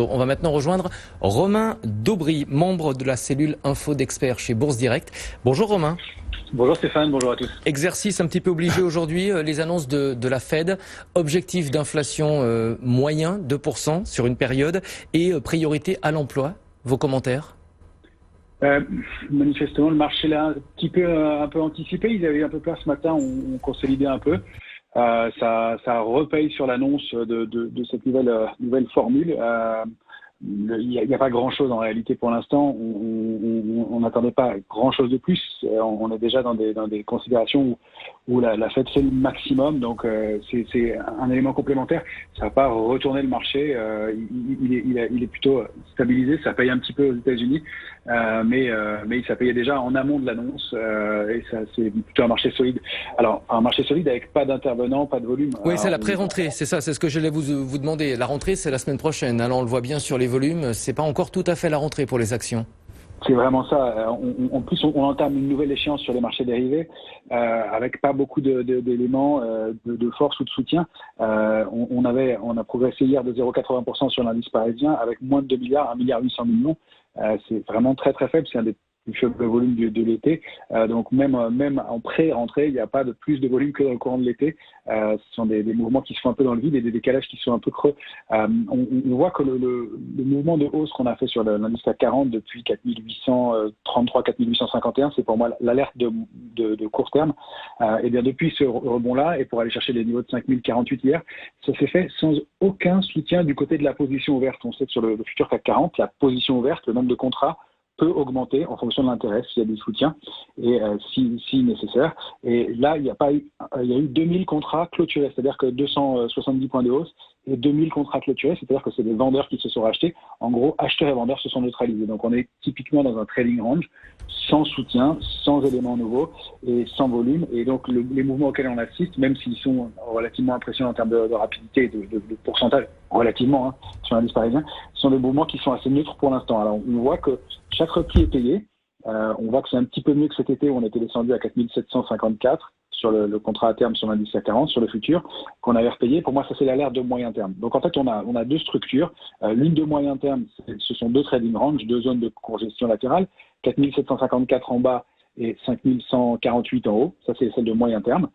Bonjour. On va maintenant rejoindre Romain Daubry, membre de la cellule Info d'Experts chez Bourse Direct. Bonjour Romain. Bonjour Stéphane, bonjour à tous. Exercice un petit peu obligé aujourd'hui, les annonces de la Fed, objectif d'inflation moyen 2% sur une période et priorité à l'emploi. Vos commentaires? Manifestement, le marché l'a un peu anticipé. Ils avaient un peu peur ce matin, on consolidait un peu. Ça repaye sur l'annonce de cette nouvelle formule. Il n'y a pas grand-chose en réalité pour l'instant. On n'attendait pas grand-chose de plus. On est déjà dans des considérations où la Fed fait le maximum. Donc c'est un élément complémentaire. Ça va pas retourner le marché. Il est plutôt stabilisé. Ça paye un petit peu aux États-Unis, mais ça payait déjà en amont de l'annonce. Et ça, c'est plutôt un marché solide. Alors un marché solide avec pas d'intervenants, pas de volume. Oui, c'est la pré-rentrée. C'est ça. C'est ce que j'allais vous demander. La rentrée, c'est la semaine prochaine. Alors on le voit bien sur les volumes. C'est pas encore tout à fait la rentrée pour les actions. C'est vraiment ça. En plus, on entame une nouvelle échéance sur les marchés dérivés avec pas beaucoup d'éléments de force ou de soutien. On a progressé hier de 0,80% sur l'indice parisien avec moins de 2 milliards, 1,8 milliard. C'est vraiment très très faible. C'est un des plus faibles volumes de l'été. Donc même en pré-rentrée, il n'y a pas de plus de volume que dans le courant de l'été. Ce sont des mouvements qui se font un peu dans le vide et des décalages qui sont un peu creux. On voit que le mouvement de hausse qu'on a fait sur l'indice CAC 40 depuis 4833, 4851, c'est pour moi l'alerte de court terme. Et bien depuis ce rebond-là, et pour aller chercher les niveaux de 5048 hier, ça s'est fait sans aucun soutien du côté de la position ouverte. On sait que sur le futur CAC 40, la position ouverte, le nombre de contrats peut augmenter en fonction de l'intérêt s'il y a des soutiens et si nécessaire. Et là, il y a eu 2000 contrats clôturés, c'est-à-dire que 270 points de hausse et 2000 contrats clôturés, c'est-à-dire que c'est des vendeurs qui se sont rachetés. En gros, acheteurs et vendeurs se sont neutralisés. Donc on est typiquement dans un trading range sans soutien, sans éléments nouveaux et sans volume. Et donc les mouvements auxquels on assiste, même s'ils sont relativement impressionnants en termes de rapidité et de pourcentage, relativement sur l'indice parisien, sont des mouvements qui sont assez neutres pour l'instant. Alors on voit que chaque repli est payé. On voit que c'est un petit peu mieux que cet été où on était descendu à 4754 sur le contrat à terme sur l'indice CAC 40, sur le futur, qu'on avait repayé. Pour moi, ça c'est l'alerte de moyen terme. Donc en fait, on a deux structures. L'une de moyen terme, ce sont deux trading ranges, deux zones de congestion latérale, 4754 en bas et 5148 en haut. Ça c'est celle de moyen terme.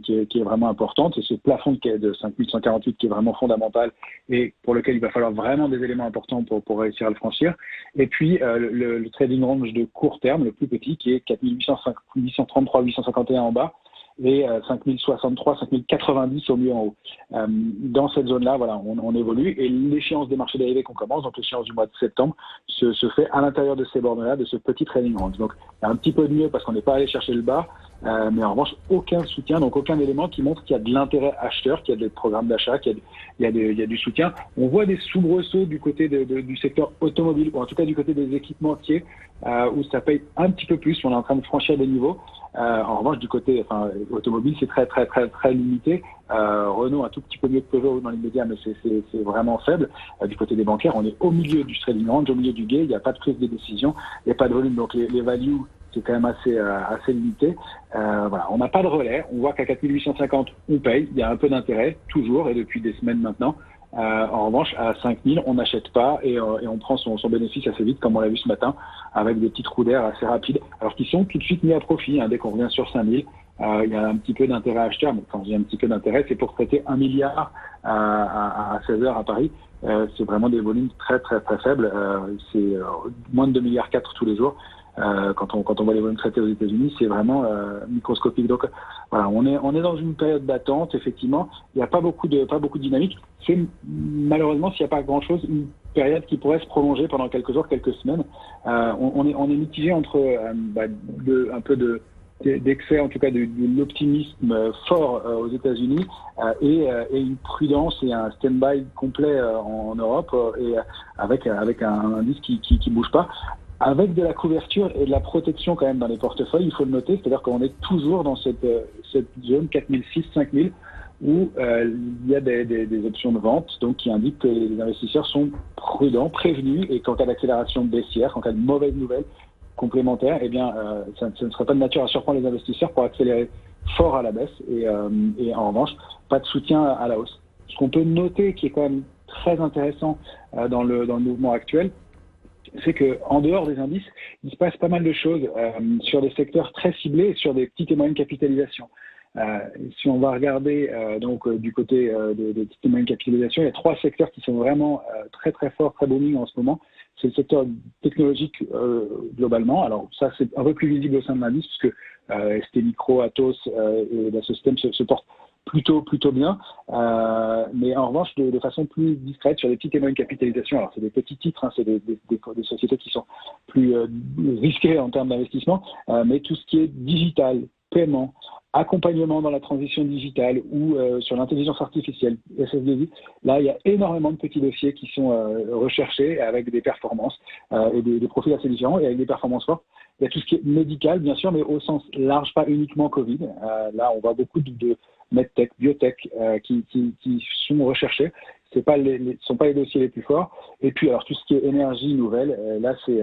Qui est vraiment importante. C'est ce plafond de 5148 qui est vraiment fondamental et pour lequel il va falloir vraiment des éléments importants pour réussir à le franchir. Et puis le trading range de court terme, le plus petit, qui est 4833, 851 en bas et 5063, 5090 au mieux en haut. Dans cette zone-là, voilà, on évolue et l'échéance des marchés dérivés qu'on commence, donc l'échéance du mois de septembre, se fait à l'intérieur de ces bornes-là, de ce petit trading range. Donc il y a un petit peu de mieux parce qu'on n'est pas allé chercher le bas, mais en revanche, aucun soutien, donc aucun élément qui montre qu'il y a de l'intérêt acheteur, qu'il y a des programmes d'achat, qu'il y a du soutien. On voit des soubresauts du côté du secteur automobile, ou en tout cas du côté des équipementiers, où ça paye un petit peu plus, on est en train de franchir des niveaux. En revanche, du côté automobile, c'est très très très très limité. Renault un tout petit peu mieux que Peugeot dans l'immédiat, mais c'est vraiment faible. Du côté des bancaires, on est au milieu du trading range, au milieu du guet, il n'y a pas de prise de décision, il n'y a pas de volume, donc les values, c'est quand même assez limité. Voilà, on n'a pas de relais. On voit qu'à 4850, on paye. Il y a un peu d'intérêt, toujours, et depuis des semaines maintenant. En revanche, à 5000, on n'achète pas et on prend son bénéfice assez vite, comme on l'a vu ce matin, avec des petits trous d'air assez rapides, alors qu'ils sont tout de suite mis à profit. Dès qu'on revient sur 5000, il y a un petit peu d'intérêt acheteur. Mais quand je dis un petit peu d'intérêt, c'est pour traiter 1 milliard à 16 heures à Paris. C'est vraiment des volumes très très très faibles. C'est moins de 2,4 milliards tous les jours. Quand on voit les volumes traités aux États-Unis, c'est vraiment microscopique. Donc voilà, on est dans une période d'attente. Effectivement, il n'y a pas beaucoup de dynamique. C'est malheureusement, s'il n'y a pas grand-chose, une période qui pourrait se prolonger pendant quelques jours, quelques semaines. On est mitigé entre un peu d'excès, en tout cas de l'optimisme fort aux États-Unis et une prudence et un stand-by complet en Europe et avec un indice qui bouge pas. Avec de la couverture et de la protection quand même dans les portefeuilles, il faut le noter, c'est-à-dire qu'on est toujours dans cette zone 4006-5000 où il y a des options de vente donc qui indiquent que les investisseurs sont prudents, prévenus et qu'en cas d'accélération baissière, en cas de mauvaise nouvelle complémentaire, eh bien ça ne serait pas de nature à surprendre les investisseurs pour accélérer fort à la baisse et en revanche, pas de soutien à la hausse. Ce qu'on peut noter qui est quand même très intéressant dans le mouvement actuel, c'est que en dehors des indices, il se passe pas mal de choses sur des secteurs très ciblés et sur des petites et moyennes capitalisations. Si on va regarder du côté des petites et moyennes capitalisations, il y a 3 secteurs qui sont vraiment très très forts, très booming en ce moment. C'est le secteur technologique globalement. Alors ça, c'est un peu plus visible au sein de l'indice puisque ST Micro, Atos et la Système se portent plutôt bien, mais en revanche de façon plus discrète sur les petites et moyennes capitalisations. Alors c'est des petits titres, hein, c'est des sociétés qui sont plus risquées en termes d'investissement, mais tout ce qui est digital, paiement, accompagnement dans la transition digitale ou sur l'intelligence artificielle, SS2I, là il y a énormément de petits dossiers qui sont recherchés avec des performances et des profils assez différents et avec des performances fortes. Il y a tout ce qui est médical, bien sûr, mais au sens large, pas uniquement Covid. Là, on voit beaucoup de medtech, biotech qui sont recherchés. Ce sont pas les dossiers les plus forts. Et puis, alors tout ce qui est énergie nouvelle, là c'est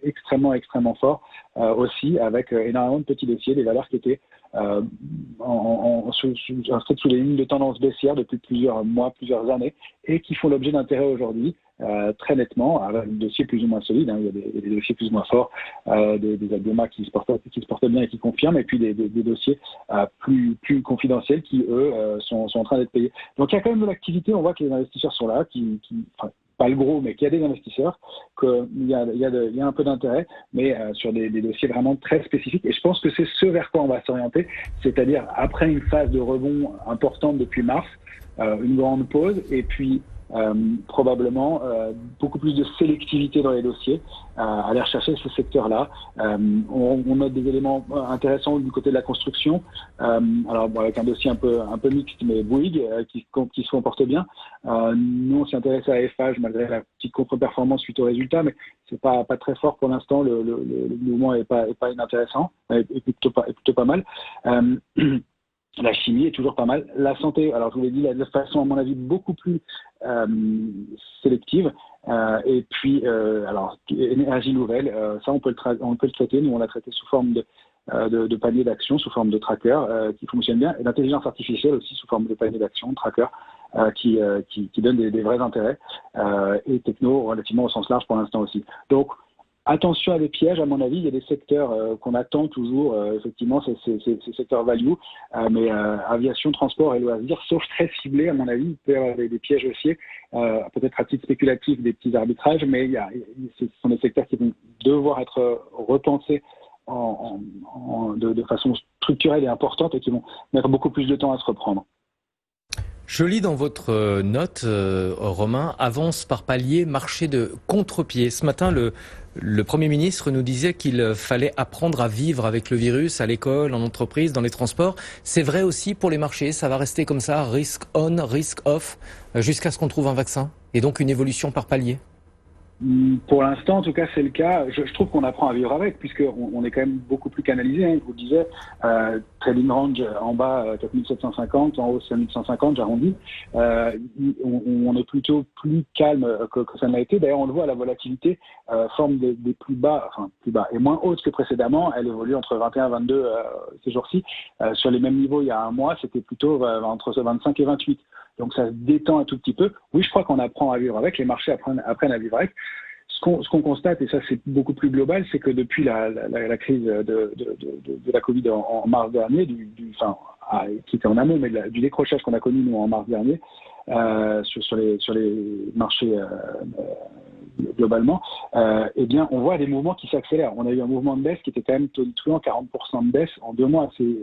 extrêmement fort aussi, avec énormément de petits dossiers, des valeurs qui étaient inscrites sous les lignes de tendance baissière depuis plusieurs mois, plusieurs années, et qui font l'objet d'intérêt aujourd'hui. Très nettement, avec des dossiers plus ou moins solides, hein. Il y a des dossiers plus ou moins forts, des Albioma qui se portent bien et qui confirment, et puis des dossiers plus confidentiels qui, eux, sont en train d'être payés. Donc il y a quand même de l'activité, on voit que les investisseurs sont là, enfin, pas le gros, mais qu'il y a des investisseurs, qu'il y a un peu d'intérêt, mais sur des dossiers vraiment très spécifiques. Et je pense que c'est ce vers quoi on va s'orienter, c'est-à-dire après une phase de rebond importante depuis mars, une grande pause, et puis probablement beaucoup plus de sélectivité dans les dossiers, aller rechercher ce secteur-là. On note des éléments intéressants du côté de la construction, alors avec un dossier un peu mixte, mais Bouygues qui se comporte bien. Nous, on s'est intéressé à Eiffage malgré la petite contre-performance suite aux résultats, mais c'est pas très fort pour l'instant. Le mouvement est pas inintéressant, est plutôt pas mal. La chimie est toujours pas mal. La santé, alors je vous l'ai dit, de façon à mon avis beaucoup plus sélective. Et puis, alors énergie nouvelle, ça on peut le traiter. Nous on l'a traité sous forme de panier d'action, sous forme de tracker qui fonctionne bien. Et l'intelligence artificielle aussi sous forme de panier d'action, de tracker qui donne des vrais intérêts. Et techno relativement au sens large pour l'instant aussi. Donc attention à des pièges, à mon avis, il y a des secteurs qu'on attend toujours, effectivement, c'est secteur value, mais aviation, transport et loisirs, sauf très ciblés, à mon avis, il peut y avoir des pièges haussiers, peut-être à titre spéculatif, des petits arbitrages, mais ce sont des secteurs qui vont devoir être repensés de façon structurelle et importante et qui vont mettre beaucoup plus de temps à se reprendre. Je lis dans votre note, Romain, avance par palier, marché de contre-pied. Ce matin, le Premier ministre nous disait qu'il fallait apprendre à vivre avec le virus à l'école, en entreprise, dans les transports. C'est vrai aussi pour les marchés, ça va rester comme ça, risk on, risk off, jusqu'à ce qu'on trouve un vaccin, et donc une évolution par palier. Pour l'instant, en tout cas, c'est le cas. Je trouve qu'on apprend à vivre avec, puisqu'on est quand même beaucoup plus canalisé. Hein, je vous le disais, trading range en bas 4750, en haut 5150, j'arrondis. On est plutôt plus calme que ça n'a été. D'ailleurs, on le voit, la volatilité forme des plus bas et moins haute que précédemment. Elle évolue entre 21 et 22 ces jours-ci. Sur les mêmes niveaux il y a un mois, c'était plutôt entre 25 et 28. Donc ça se détend un tout petit peu. Oui, je crois qu'on apprend à vivre avec, les marchés apprennent à vivre avec. Ce qu'on constate, et ça c'est beaucoup plus global, c'est que depuis la crise de la Covid en mars dernier, qui était en amont, mais du décrochage qu'on a connu nous en mars dernier, sur les marchés globalement, eh bien on voit des mouvements qui s'accélèrent. On a eu un mouvement de baisse qui était quand même tonitruant, 40% de baisse en 2 mois, c'est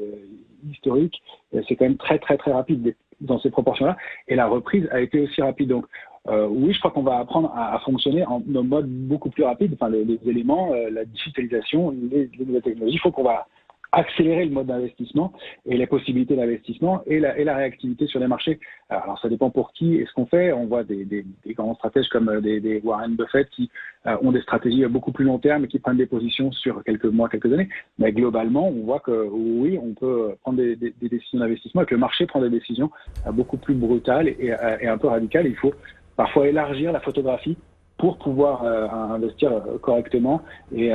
historique, c'est quand même très très très rapide dans ces proportions-là, et la reprise a été aussi rapide. Donc oui, je crois qu'on va apprendre à fonctionner en mode beaucoup plus rapide. Enfin, les éléments, la digitalisation, les nouvelles technologies, il faut qu'on va accélérer le mode d'investissement et les possibilités d'investissement et la réactivité sur les marchés. Alors ça dépend pour qui et ce qu'on fait. On voit des grands stratèges comme des Warren Buffett qui ont des stratégies à beaucoup plus long terme et qui prennent des positions sur quelques mois, quelques années. Mais globalement, on voit que oui, on peut prendre des décisions d'investissement et que le marché prend des décisions beaucoup plus brutales et un peu radicales. Il faut parfois élargir la photographie, pour pouvoir investir correctement et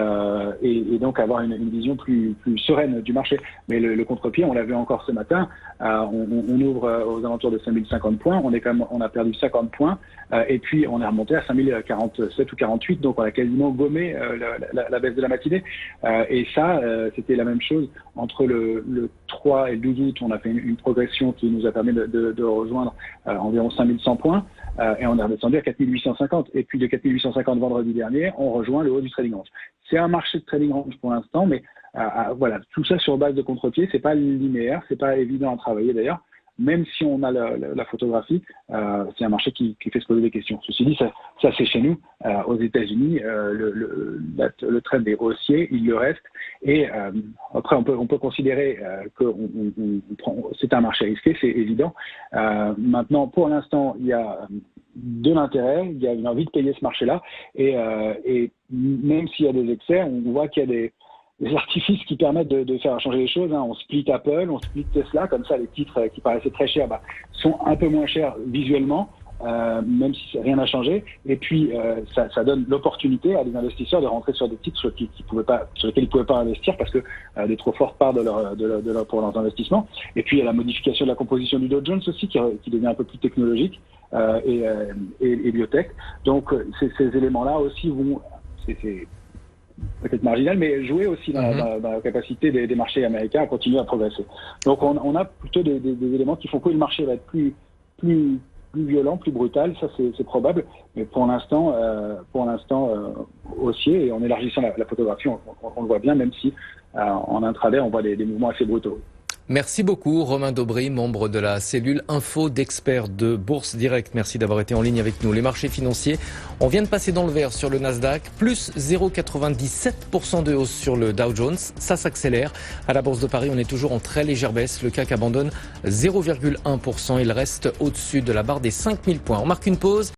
donc avoir une vision plus sereine du marché. Mais le contre-pied, on l'a vu encore ce matin, on ouvre aux alentours de 5050 points, on a perdu 50 points, et puis on est remonté à 5047 ou 48, donc on a quasiment gommé la baisse de la matinée. Et ça, c'était la même chose entre le 3 et le 12 août, on a fait une progression qui nous a permis de rejoindre environ 5100 points. Et on est redescendu à 4850. Et puis de 4850 vendredi dernier, on rejoint le haut du trading range. C'est un marché de trading range pour l'instant, mais voilà, tout ça sur base de contre-pied, c'est pas linéaire, c'est pas évident à travailler d'ailleurs. Même si on a la photographie, c'est un marché qui fait se poser des questions. Ceci dit, ça c'est chez nous. Aux États-Unis, le trend est haussier, il le reste. Et après, on peut considérer que c'est un marché risqué, c'est évident. Maintenant, pour l'instant, il y a de l'intérêt, il y a une envie de payer ce marché-là. Et même s'il y a des excès, on voit qu'il y a des artifices qui permettent de faire changer les choses. On split Apple, on split Tesla, comme ça les titres qui paraissaient très chers sont un peu moins chers visuellement, même si rien n'a changé. Et puis ça donne l'opportunité à des investisseurs de rentrer sur des titres sur lesquels ils ne pouvaient pas investir parce que des trop fortes parts pour leurs investissements. Et puis il y a la modification de la composition du Dow Jones aussi qui devient un peu plus technologique et biotech. Donc ces éléments-là aussi vont... c'est peut-être marginal, mais jouer aussi dans la capacité des marchés américains à continuer à progresser. Donc on a plutôt des éléments qui font que le marché va être plus violent, plus brutal, ça c'est probable, mais pour l'instant haussier, et en élargissant la photographie, on le voit bien, même si en intraday on voit des mouvements assez brutaux. Merci beaucoup Romain Daubry, membre de la cellule info d'experts de Bourse Direct. Merci d'avoir été en ligne avec nous. Les marchés financiers, on vient de passer dans le vert sur le Nasdaq, plus 0,97% de hausse sur le Dow Jones. Ça s'accélère. À la Bourse de Paris, on est toujours en très légère baisse. Le CAC abandonne 0,1%. Il reste au-dessus de la barre des 5000 points. On marque une pause.